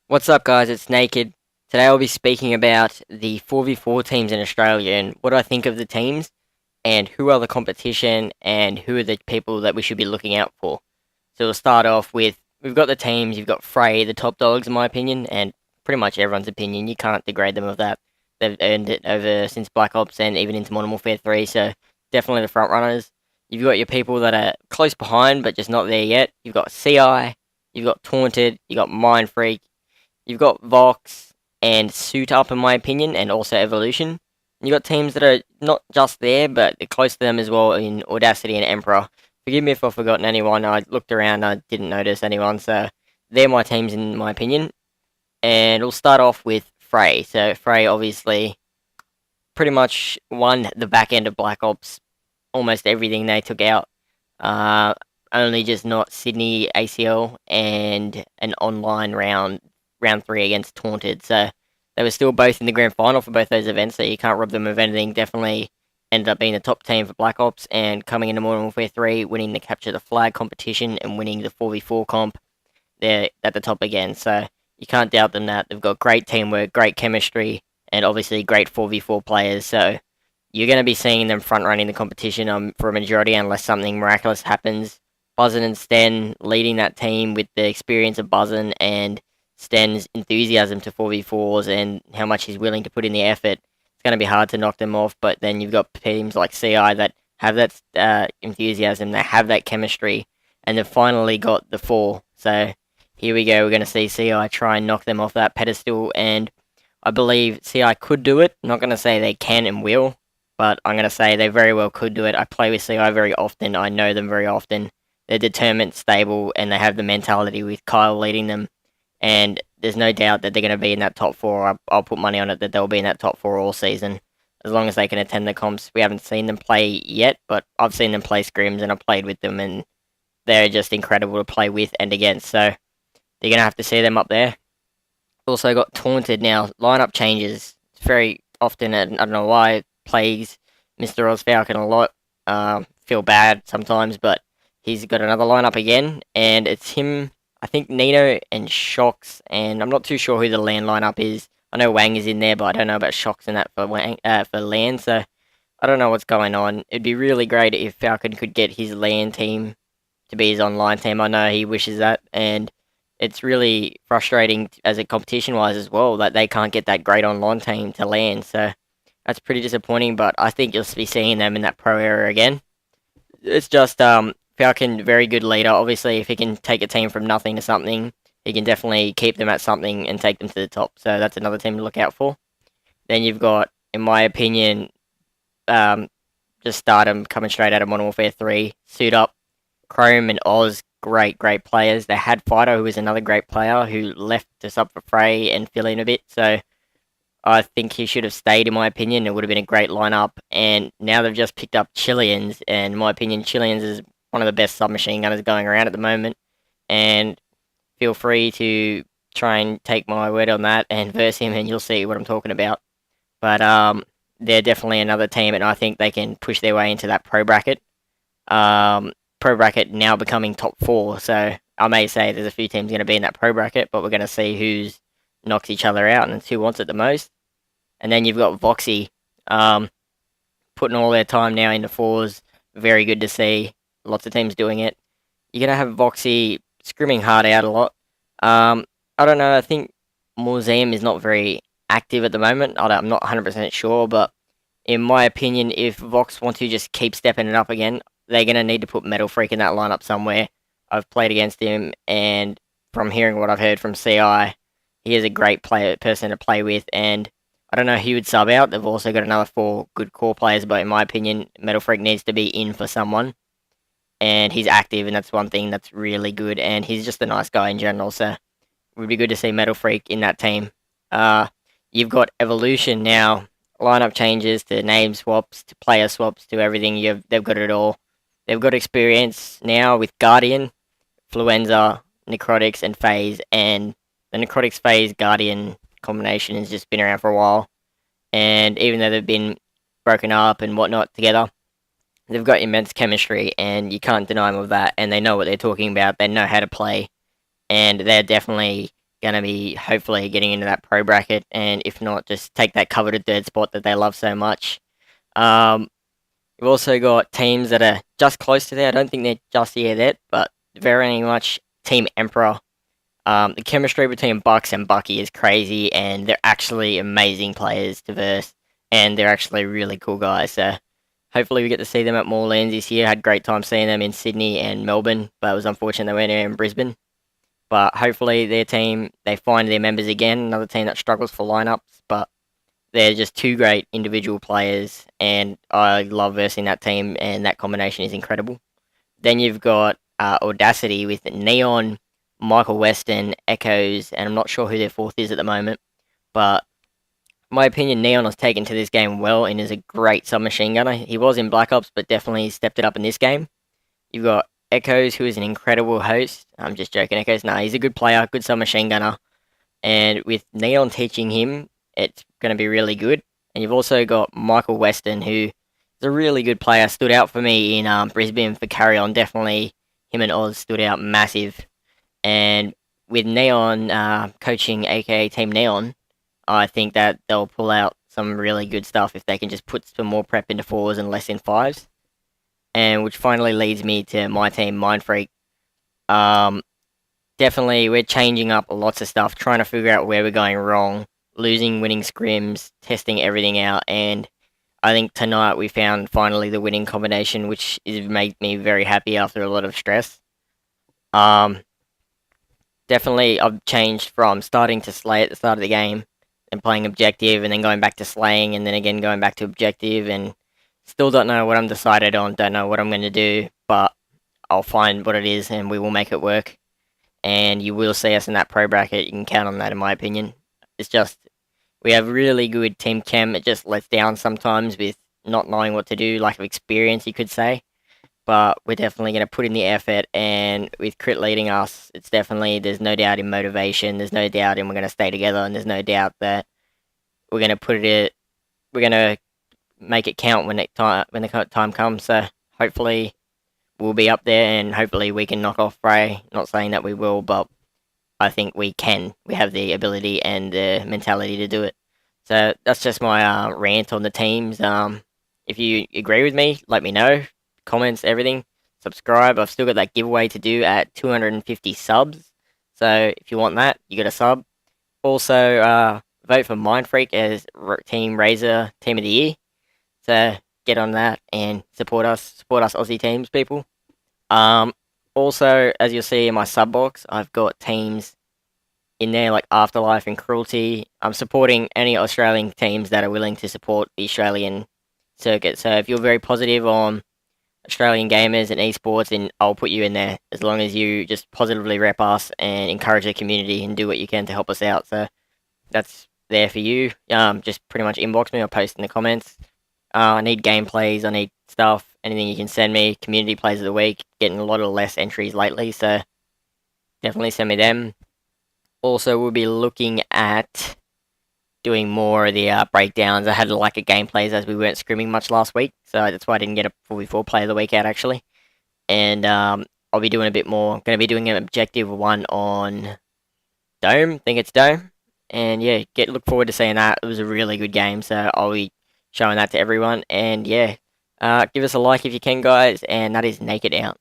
What's up, guys? It's Naked. Today I'll be speaking about the 4v4 teams in Australia and what I think of the teams and who are the competition and who are the people that we should be looking out for. So we'll start off with we've got the teams, you've got Frey, the top dogs in my opinion, and pretty much everyone's opinion. You can't degrade them of that. They've earned it over since Black Ops and even into Modern Warfare 3, so definitely the front runners. You've got your people that are close behind but just not there yet. You've got CI, you've got Taunted, you've got Mind Freak, you've got Vox and Suit Up, in my opinion, and also Evolution. You got teams that are not just there, but they're close to them as well in Audacity and Emperor. Forgive me if I've forgotten anyone. I looked around, I didn't notice anyone, so they're my teams in my opinion. And we'll start off with Frey. So Frey obviously pretty much won the back end of Black Ops, almost everything they took out. Uh, Only just not Sydney ACL and an online round three against Taunted. So they were still both in the grand final for both those events, so you can't rob them of anything. Definitely ended up being the top team for Black Ops and coming into Modern Warfare 3, winning the Capture the Flag competition and winning the 4v4 comp. They're at the top again, so you can't doubt them that. They've got great teamwork, great chemistry, and obviously great 4v4 players, so you're going to be seeing them front running the competition for a majority unless something miraculous happens. Buzzin and Sten leading that team with the experience of Buzzin and Sten's enthusiasm to 4v4s and how much he's willing to put in the effort. It's going to be hard to knock them off, but then you've got teams like CI that have that enthusiasm, they have that chemistry, and they've finally got the 4. So here we go, we're going to see CI try and knock them off that pedestal, and I believe CI could do it. I'm not going to say they can and will, but I'm going to say they very well could do it. I play with CI very often, I know them very often. They're determined, stable, and they have the mentality with Kyle leading them, and there's no doubt that they're going to be in that top 4. I'll put money on it that they'll be in that top 4 all season, as long as they can attend the comps. We haven't seen them play yet, but I've seen them play scrims, and I've played with them, and they're just incredible to play with and against, so they're going to have to see them up there. Also got Taunted now. Lineup changes. It's very often, and I don't know why, it plagues Mr. Ozfalcon a lot. Feel bad sometimes, but he's got another lineup again, and it's him, I think Nino and Shocks, and I'm not too sure who the LAN lineup is. I know Wang is in there, but I don't know about Shocks and that for for LAN, so I don't know what's going on. It'd be really great if Falcon could get his LAN team to be his online team. I know he wishes that, and it's really frustrating as a competition-wise as well that they can't get that great online team to LAN, so that's pretty disappointing, but I think you'll be seeing them in that pro era again. It's just Falcon, very good leader. Obviously, if he can take a team from nothing to something, he can definitely keep them at something and take them to the top. So that's another team to look out for. Then you've got, in my opinion, just Stardom coming straight out of Modern Warfare 3. Suit Up, Chrome and Oz, great players. They had Fido, who was another great player, who left us up for Frey and fill in a bit. So I think he should have stayed, in my opinion. It would have been a great lineup. And now they've just picked up Chileans, and in my opinion, Chileans is one of the best submachine gunners going around at the moment. And feel free to try and take my word on that and verse him, and you'll see what I'm talking about. But they're definitely another team, and I think they can push their way into that pro bracket. Pro bracket now becoming top 4, so I may say there's a few teams going to be in that pro bracket, but we're going to see who's knocks each other out and who wants it the most. And then you've got Voxy, putting all their time now into 4s. Very good to see. Lots of teams doing it. You're going to have Voxy scrimming hard out a lot. I don't know, I think Museum is not very active at the moment. I'm not 100% sure, but in my opinion, if Vox want to just keep stepping it up again, they're going to need to put Metal Freak in that lineup somewhere. I've played against him, and from hearing what I've heard from CI, he is a great person to play with, and I don't know who would sub out. They've also got another 4 good core players, but in my opinion, Metal Freak needs to be in for someone. And he's active, and that's one thing that's really good, and he's just a nice guy in general, so it would be good to see Metal Freak in that team. You've got Evolution now, lineup changes to name swaps, to player swaps, to everything. They've got it all. They've got experience now with Guardian, Fluenza, Necrotics, and FaZe, and the Necrotics FaZe Guardian combination has just been around for a while, and even though they've been broken up and whatnot together, they've got immense chemistry, and you can't deny them of that, and they know what they're talking about, they know how to play, and they're definitely going to be hopefully getting into that pro bracket, and if not, just take that coveted third spot that they love so much. Um, we've also got teams that are just close to there. I don't think they're just yet, but very much Team Emperor. The chemistry between Bucks and Bucky is crazy, and they're actually amazing players to verse, and they're actually really cool guys. So hopefully we get to see them at more lands this year. Had great time seeing them in Sydney and Melbourne, but it was unfortunate they weren't here in Brisbane. But hopefully their team, they find their members again. Another team that struggles for lineups, but they're just two great individual players, and I love versing that team, and that combination is incredible. Then you've got Audacity with Neon, Michael Weston, Echoes, and I'm not sure who their fourth is at the moment. But in my opinion, Neon has taken to this game well and is a great submachine gunner. He was in Black Ops, but definitely stepped it up in this game. You've got Echoes, who is an incredible host. I'm just joking, Echoes. No, he's a good player, good submachine gunner. And with Neon teaching him, it's going to be really good. And you've also got Michael Weston, who is a really good player. Stood out for me in Brisbane for carry on. Definitely him and Oz stood out massive. And with Neon coaching, aka Team Neon, I think that they'll pull out some really good stuff if they can just put some more prep into fours and less in fives. And which finally leads me to my team, Mindfreak. Um, Definitely, we're changing up lots of stuff, trying to figure out where we're going wrong, losing winning scrims, testing everything out, and I think tonight we found finally the winning combination, which is made me very happy after a lot of stress. Um, Definitely, I've changed from starting to slay at the start of the game and playing objective, and then going back to slaying, and then again going back to objective, and still don't know what I'm decided on, don't know what I'm going to do, but I'll find what it is, and we will make it work. And you will see us in that pro bracket. You can count on that, in my opinion. It's just we have really good team chem. It just lets down sometimes with not knowing what to do, lack of experience, you could say. But we're definitely going to put in the effort, and with Crit leading us, it's definitely there's no doubt in motivation. There's no doubt in we're going to stay together, and there's no doubt that we're going to put it. We're going to make it count when the time comes. So hopefully we'll be up there, and hopefully we can knock off Bray. Not saying that we will, but I think we can. We have the ability and the mentality to do it. So that's just my rant on the teams. If you agree with me, let me know. Comments, everything. Subscribe. I've still got that giveaway to do at 250 subs. So if you want that, you got a sub. Also, vote for Mindfreak as Team Razor Team of the Year. So get on that and support us. Support us Aussie teams, people. Also, as you'll see in my sub box, I've got teams in there like Afterlife and Cruelty. I'm supporting any Australian teams that are willing to support the Australian circuit. So if you're very positive on Australian gamers and esports, then I'll put you in there as long as you just positively rep us and encourage the community and do what you can to help us out. So that's there for you. Just pretty much inbox me or post in the comments. I need gameplays, I need stuff, anything you can send me. Community plays of the week, getting a lot of less entries lately, so definitely send me them. Also, we'll be looking at doing more of the breakdowns. I had a lack of gameplays as we weren't scrimming much last week, so that's why I didn't get a 4v4 play of the week out actually. And I'll be doing a bit more. Going to be doing an objective one on Dome. I think it's Dome. And yeah, look forward to seeing that. It was a really good game, so I'll be showing that to everyone. And yeah, give us a like if you can, guys. And that is Naked out.